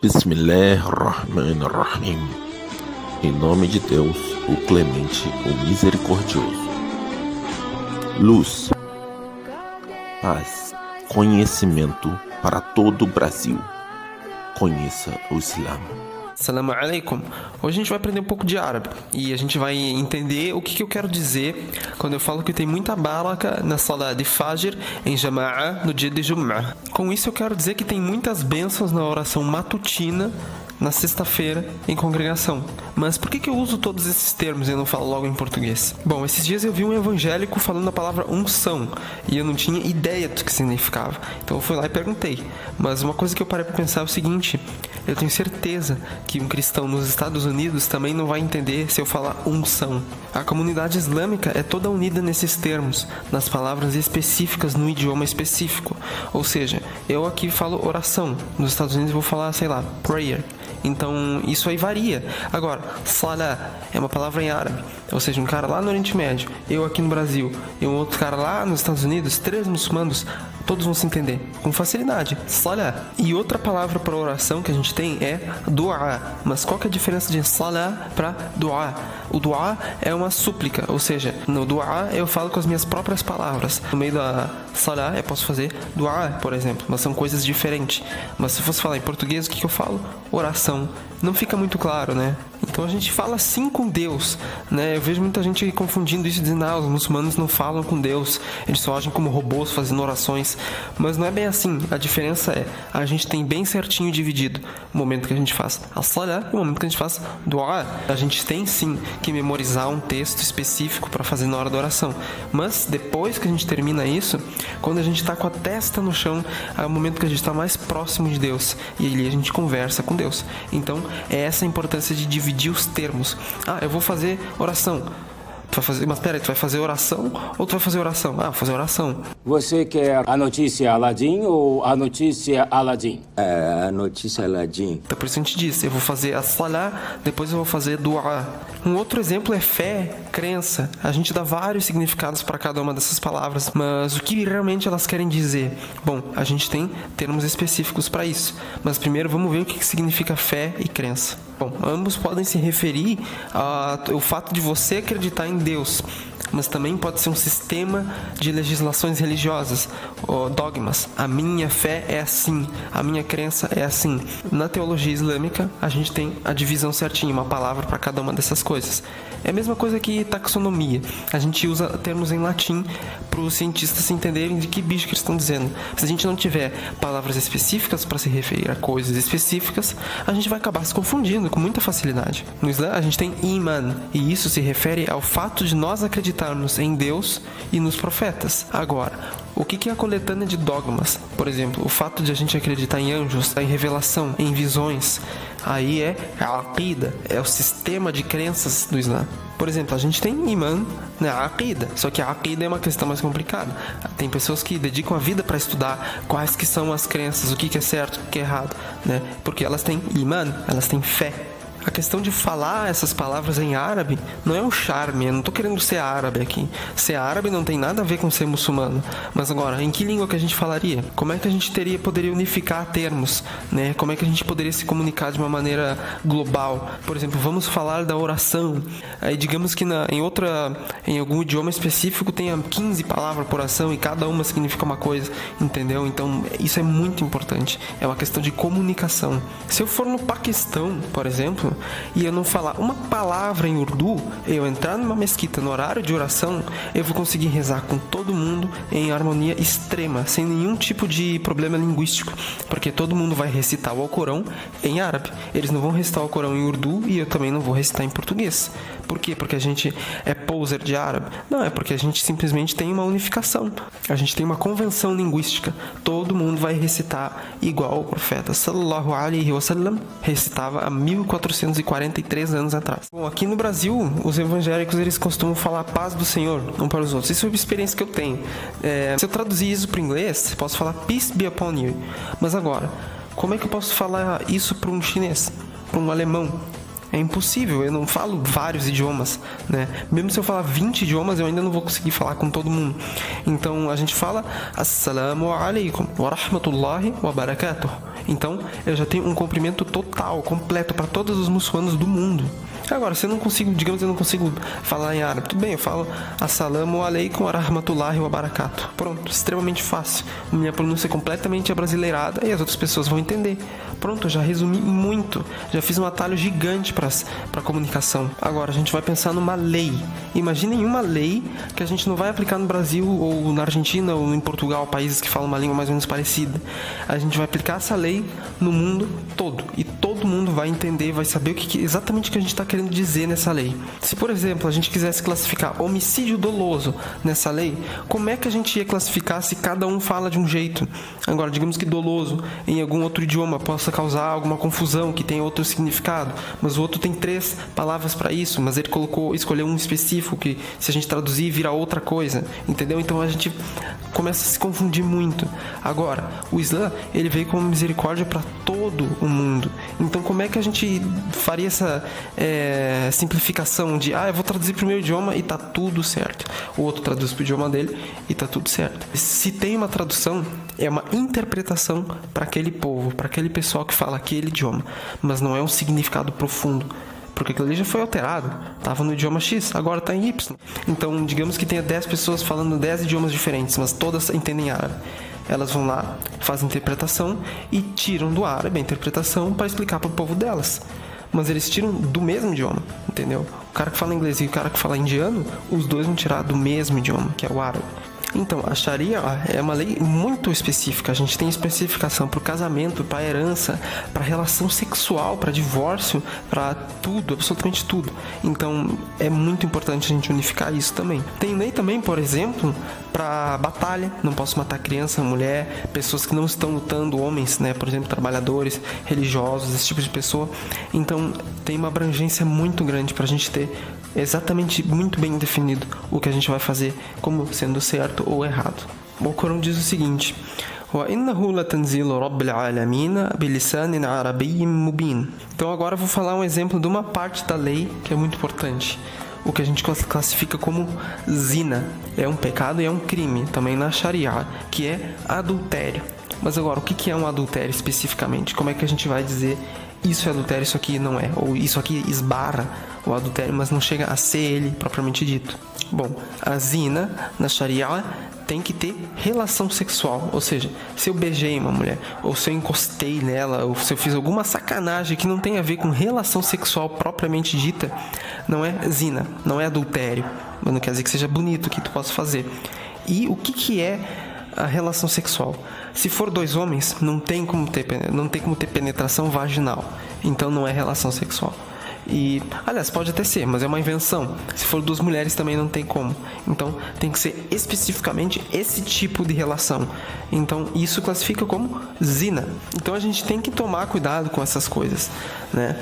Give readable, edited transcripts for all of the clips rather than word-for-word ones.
Bismillahirrahmanirrahim. Em nome de Deus, o Clemente, o Misericordioso. Luz, paz, conhecimento para todo o Brasil. Conheça o Islã. Assalamu alaikum. Hoje a gente vai aprender um pouco de árabe e a gente vai entender o que eu quero dizer quando eu falo que tem muita baraka na sala de Fajr em Jama'a no dia de Jum'ah. Com isso eu quero dizer que tem muitas bênçãos na oração matutina na sexta-feira em congregação. Mas por que eu uso todos esses termos e eu não falo logo em português? Bom, esses dias eu vi um evangélico falando a palavra unção e eu não tinha ideia do que significava. Então eu fui lá e perguntei. Mas uma coisa que eu parei para pensar é o seguinte: eu tenho certeza que um cristão nos Estados Unidos também não vai entender se eu falar unção. A comunidade islâmica é toda unida nesses termos, nas palavras específicas no idioma específico. Ou seja, eu aqui falo oração, nos Estados Unidos eu vou falar, sei lá, prayer. Então isso aí varia. Agora, salah é uma palavra em árabe, ou seja, um cara lá no Oriente Médio, eu aqui no Brasil e um outro cara lá nos Estados Unidos, 3 muçulmanos, todos vão se entender com facilidade. Salah. E outra palavra para oração que a gente tem é du'a. Mas qual que é a diferença de salah para du'a? O du'a é uma súplica, ou seja, no du'a eu falo com as minhas próprias palavras. No meio da salah eu posso fazer du'a, por exemplo, mas são coisas diferentes. Mas se eu fosse falar em português, o que eu falo? Oração. Não fica muito claro, né? Então a gente fala sim com Deus, né? Eu vejo muita gente confundindo isso, dizendo, os muçulmanos não falam com Deus, eles só agem como robôs fazendo orações. Mas não é bem assim. A diferença é, a gente tem bem certinho dividido o momento que a gente faz a salah e o momento que a gente faz du'a. A gente tem sim que memorizar um texto específico para fazer na hora da oração. Mas depois que a gente termina isso, quando a gente está com a testa no chão, é o momento que a gente está mais próximo de Deus. E ali a gente conversa com Deus. Então é essa a importância de dividir os termos. Eu vou fazer oração. Mas peraí, tu vai fazer oração ou tu vai fazer oração? Vou fazer oração. Você quer a notícia Aladim ou a notícia Aladim? A notícia Aladim. Então por isso a gente disse, eu vou fazer a salah, depois eu vou fazer du'a. Um outro exemplo é fé, crença. A gente dá vários significados para cada uma dessas palavras, mas o que realmente elas querem dizer? Bom, a gente tem termos específicos para isso, mas primeiro vamos ver o que significa fé e crença. Bom, ambos podem se referir ao fato de você acreditar em Deus, mas também pode ser um sistema de legislações religiosas, ou dogmas. A minha fé é assim, a minha crença é assim. Na teologia islâmica, a gente tem a divisão certinha, uma palavra para cada uma dessas coisas. É a mesma coisa que taxonomia. A gente usa termos em latim para os cientistas entenderem de que bicho que eles estão dizendo. Se a gente não tiver palavras específicas para se referir a coisas específicas, a gente vai acabar se confundindo com muita facilidade. No Islã, a gente tem iman, e isso se refere ao fato de nós acreditarmos em Deus e nos profetas. Agora, o que é a coletânea de dogmas? Por exemplo, o fato de a gente acreditar em anjos, em revelação, em visões. Aí é a aqida, é o sistema de crenças do Islã. Por exemplo, a gente tem imã na aqida, só que a aqida é uma questão mais complicada. Tem pessoas que dedicam a vida para estudar quais que são as crenças, o que é certo, o que é errado, né? Porque elas têm imã, elas têm fé. A questão de falar essas palavras em árabe não é um charme, eu não estou querendo ser árabe aqui. Ser árabe não tem nada a ver com ser muçulmano. Mas agora, em que língua que a gente falaria? Como é que a gente poderia unificar termos, né? Como é que a gente poderia se comunicar de uma maneira global? Por exemplo, vamos falar da oração. Aí digamos que em algum idioma específico tenha 15 palavras por oração e cada uma significa uma coisa, entendeu? Então isso é muito importante. É uma questão de comunicação. Se eu for no Paquistão, por exemplo, e eu não falar uma palavra em urdu, eu entrar numa mesquita no horário de oração, eu vou conseguir rezar com todo mundo em harmonia extrema, sem nenhum tipo de problema linguístico, porque todo mundo vai recitar o Alcorão em árabe. Eles não vão recitar o Alcorão em urdu e eu também não vou recitar em português. Por quê? Porque a gente é poser de árabe? Não, é porque a gente simplesmente tem uma unificação. A gente tem uma convenção linguística. Todo mundo vai recitar igual o profeta sallallahu alaihi wasallam recitava há 1443 anos atrás. Bom, aqui no Brasil, os evangélicos eles costumam falar a paz do Senhor um para os outros. Isso é uma experiência que eu tenho. Se eu traduzir isso para o inglês, posso falar peace be upon you. Mas agora, como é que eu posso falar isso para um chinês? Para um alemão? É impossível, eu não falo vários idiomas, né? Mesmo se eu falar 20 idiomas, eu ainda não vou conseguir falar com todo mundo. Então a gente fala Assalamu alaikum wa rahmatullahi wa barakatuh. Então, eu já tenho um cumprimento total, completo para todos os muçulmanos do mundo. Agora, se eu não consigo, digamos, eu não consigo falar em árabe, tudo bem, eu falo Assalamu alaikum wa rahmatullahi wa barakatuh. Pronto, extremamente fácil. Minha pronúncia é completamente abrasileirada e as outras pessoas vão entender. Pronto, eu já resumi muito, já fiz um atalho gigante para comunicação. Agora, a gente vai pensar numa lei. Imaginem uma lei que a gente não vai aplicar no Brasil ou na Argentina ou em Portugal, países que falam uma língua mais ou menos parecida. A gente vai aplicar essa lei no mundo todo e todo mundo vai entender, vai saber exatamente o que a gente está querendo dizer nessa lei. Se, por exemplo, a gente quisesse classificar homicídio doloso nessa lei, como é que a gente ia classificar se cada um fala de um jeito? Agora, digamos que doloso em algum outro idioma possa causar alguma confusão, que tenha outro significado, mas o outro tem 3 palavras para isso, mas ele escolheu um específico que, se a gente traduzir, vira outra coisa, entendeu? Então a gente começa a se confundir muito. Agora, o Islã, ele veio como misericórdia para todo o mundo. Então, como é que a gente faria essa simplificação de, eu vou traduzir para o meu idioma e tá tudo certo. O outro traduz para o idioma dele e tá tudo certo. Se tem uma tradução, é uma interpretação para aquele povo, para aquele pessoal que fala aquele idioma, mas não é um significado profundo. Porque aquilo ali já foi alterado. Estava no idioma X, agora está em Y. Então, digamos que tenha 10 pessoas falando 10 idiomas diferentes, mas todas entendem árabe. Elas vão lá, fazem interpretação e tiram do árabe a interpretação para explicar para o povo delas. Mas eles tiram do mesmo idioma, entendeu? O cara que fala inglês e o cara que fala indiano, os dois vão tirar do mesmo idioma, que é o árabe. Então, a Sharia é uma lei muito específica. A gente tem especificação para o casamento, para a herança, para a relação sexual, para divórcio, para tudo, absolutamente tudo. Então, é muito importante a gente unificar isso também. Tem lei também, por exemplo, para batalha. Não posso matar criança, mulher, pessoas que não estão lutando, homens, né? Por exemplo, trabalhadores, religiosos, esse tipo de pessoa. Então, tem uma abrangência muito grande para a gente ter exatamente muito bem definido o que a gente vai fazer como sendo certo ou errado. O Corão diz o seguinte: وَإِنَّهُ لَتَنْزِيلُ رَبِّ الْعَالَمِينَ بِلِسَانٍ عَرَبِيٍّ مُبِينٍ. Então agora eu vou falar um exemplo de uma parte da lei que é muito importante. O que a gente classifica como zina. É um pecado e é um crime também na Sharia, que é adultério. Mas agora, o que é um adultério especificamente? Como é que a gente vai dizer isso é adultério, isso aqui não é? Ou isso aqui esbarra o adultério, mas não chega a ser ele propriamente dito. Bom, a zina na Sharia tem que ter relação sexual. Ou seja, se eu beijei uma mulher, ou se eu encostei nela, ou se eu fiz alguma sacanagem que não tem a ver com relação sexual propriamente dita, não é zina, não é adultério. Mas não quer dizer que seja bonito que tu possa fazer. E o que é a relação sexual? Se for 2 homens, não tem como ter penetração vaginal. Então não é relação sexual. E, aliás, pode até ser, mas é uma invenção. Se for 2 mulheres também não tem como. Então tem que ser especificamente esse tipo de relação. Então isso classifica como zina. Então a gente tem que tomar cuidado com essas coisas, né?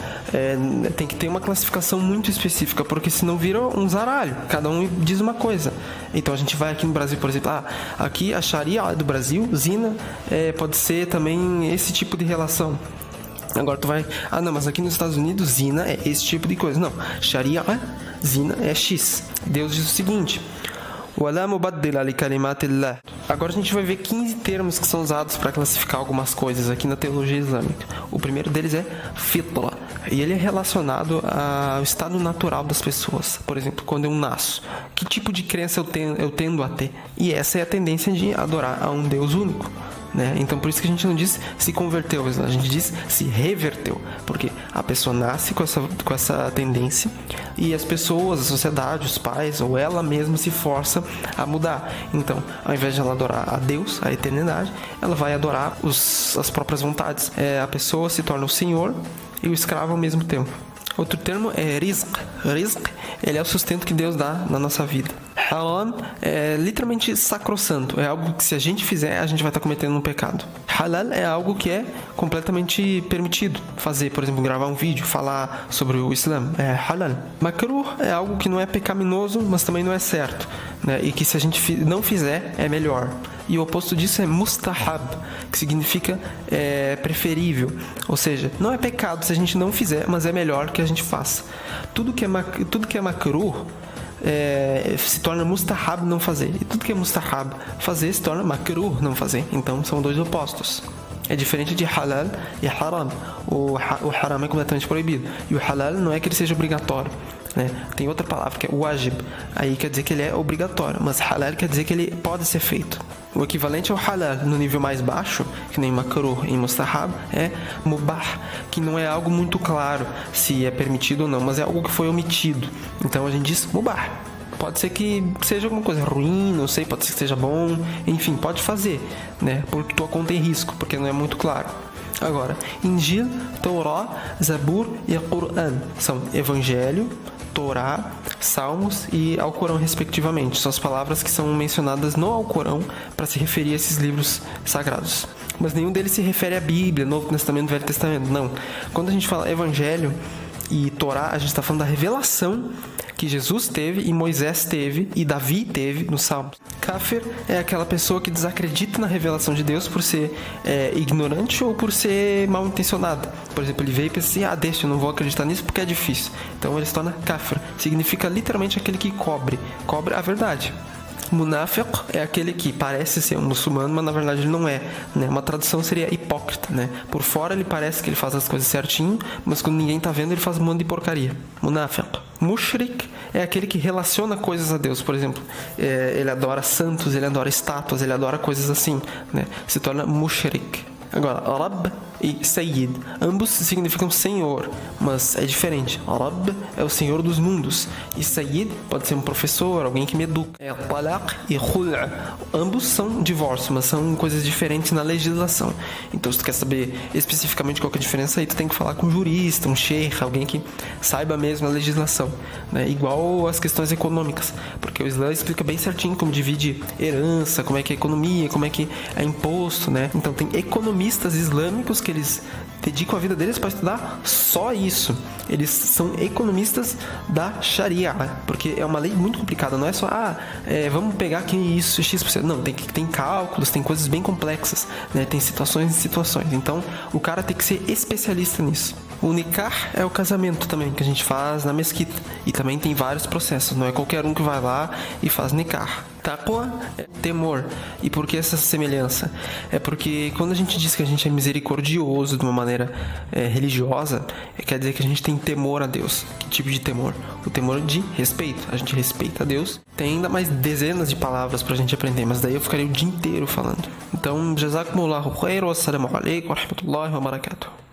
Tem que ter uma classificação muito específica, porque senão vira um zaralho. Cada um diz uma coisa. Então a gente vai aqui no Brasil, por exemplo, aqui a Sharia do Brasil, zina, pode ser também esse tipo de relação. Agora tu vai, não, mas aqui nos Estados Unidos zina é esse tipo de coisa. Não, Sharia, zina é X. Deus diz o seguinte: وَلَا مُبَدِّلَ لِكَلِمَاتِ اللَّهِ. Agora a gente vai ver 15 termos que são usados para classificar algumas coisas aqui na teologia islâmica. O primeiro deles é fitra, e ele é relacionado ao estado natural das pessoas. Por exemplo, quando eu nasço, que tipo de crença eu tendo a ter? E essa é a tendência de adorar a um Deus único, né? Então por isso que a gente não diz se converteu, a gente diz se reverteu, porque a pessoa nasce com essa tendência e as pessoas, a sociedade, os pais ou ela mesma se força a mudar. Então, ao invés de ela adorar a Deus, a eternidade, ela vai adorar as próprias vontades. A pessoa se torna o senhor e o escravo ao mesmo tempo. Outro termo é rizq. Rizq, ele é o sustento que Deus dá na nossa vida. Haram é literalmente sacrossanto. É algo que se a gente fizer, a gente vai estar cometendo um pecado. Halal é algo que é completamente permitido fazer. Por exemplo, gravar um vídeo, falar sobre o Islã. É halal. Makruh é algo que não é pecaminoso, mas também não é certo, né? E que se a gente não fizer, é melhor. E o oposto disso é mustahab, que significa preferível. Ou seja, não é pecado se a gente não fizer, mas é melhor que a gente faça. Tudo que é makruh se torna mustahab não fazer. E tudo que é mustahab fazer se torna makruh não fazer. Então são 2 opostos. é diferente de halal e haram. O haram é completamente proibido. E o halal não é que ele seja obrigatório, né? Tem outra palavra que é wajib. Aí quer dizer que ele é obrigatório. Mas halal quer dizer que ele pode ser feito. O equivalente ao halal no nível mais baixo, que nem makruh em mustahab, é mubah, que não é algo muito claro se é permitido ou não, mas é algo que foi omitido. Então a gente diz mubah. Pode ser que seja alguma coisa ruim, não sei, pode ser que seja bom, enfim, pode fazer, né? Por tua conta e risco, porque não é muito claro. Agora, Injil, Torá, Zabur e Quran são Evangelho, Torá, Salmos e Alcorão, respectivamente. São as palavras que são mencionadas no Alcorão para se referir a esses livros sagrados. Mas nenhum deles se refere à Bíblia, Novo Testamento, Velho Testamento, não. Quando a gente fala Evangelho e Torá, a gente está falando da revelação que Jesus teve e Moisés teve e Davi teve nos Salmos. Kafir é aquela pessoa que desacredita na revelação de Deus por ser ignorante ou por ser mal intencionada. Por exemplo, ele veio e pensa assim, deixa, eu não vou acreditar nisso porque é difícil. Então ele se torna kafir. Significa literalmente aquele que cobre a verdade. Munafiq é aquele que parece ser um muçulmano, mas na verdade ele não é, né? Uma tradução seria hipócrita, né? Por fora ele parece que ele faz as coisas certinho, mas quando ninguém tá vendo ele faz um monte de porcaria. Munafiq. Mushrik é aquele que relaciona coisas a Deus. Por exemplo, ele adora santos, ele adora estátuas, ele adora coisas assim, né? Se torna mushrik. Agora, Rabb e Sayyid, ambos significam Senhor, mas é diferente. Rabb é o Senhor dos mundos e Sayyid pode ser um professor, alguém que me educa. Talaq e Khul', ambos são divórcio, mas são coisas diferentes na legislação. Então, se tu quer saber especificamente qual que é a diferença, aí tu tem que falar com um jurista, um sheikh, alguém que saiba mesmo a legislação, né? Igual as questões econômicas, porque o Islã explica bem certinho como divide herança, como é que é economia, como é que é imposto, né? Então tem economistas islâmicos que eles dedicam a vida deles para estudar só isso. Eles são economistas da Sharia, porque é uma lei muito complicada, não é só vamos pegar aqui isso, X%. Não, tem cálculos, tem coisas bem complexas, né? Tem situações e situações. Então, o cara tem que ser especialista nisso. O nikah é o casamento também, que a gente faz na mesquita. E também tem vários processos, não é qualquer um que vai lá e faz nikah. Taqwa é temor. E por que essa semelhança? É porque quando a gente diz que a gente é misericordioso de uma maneira religiosa, quer dizer que a gente tem temor a Deus. Que tipo de temor? O temor de respeito. A gente respeita a Deus. Tem ainda mais dezenas de palavras pra gente aprender, mas daí eu ficaria o dia inteiro falando. Então, jazakumullahu khair, wassalamu alaikum wa rahmatullahi wa barakatuh.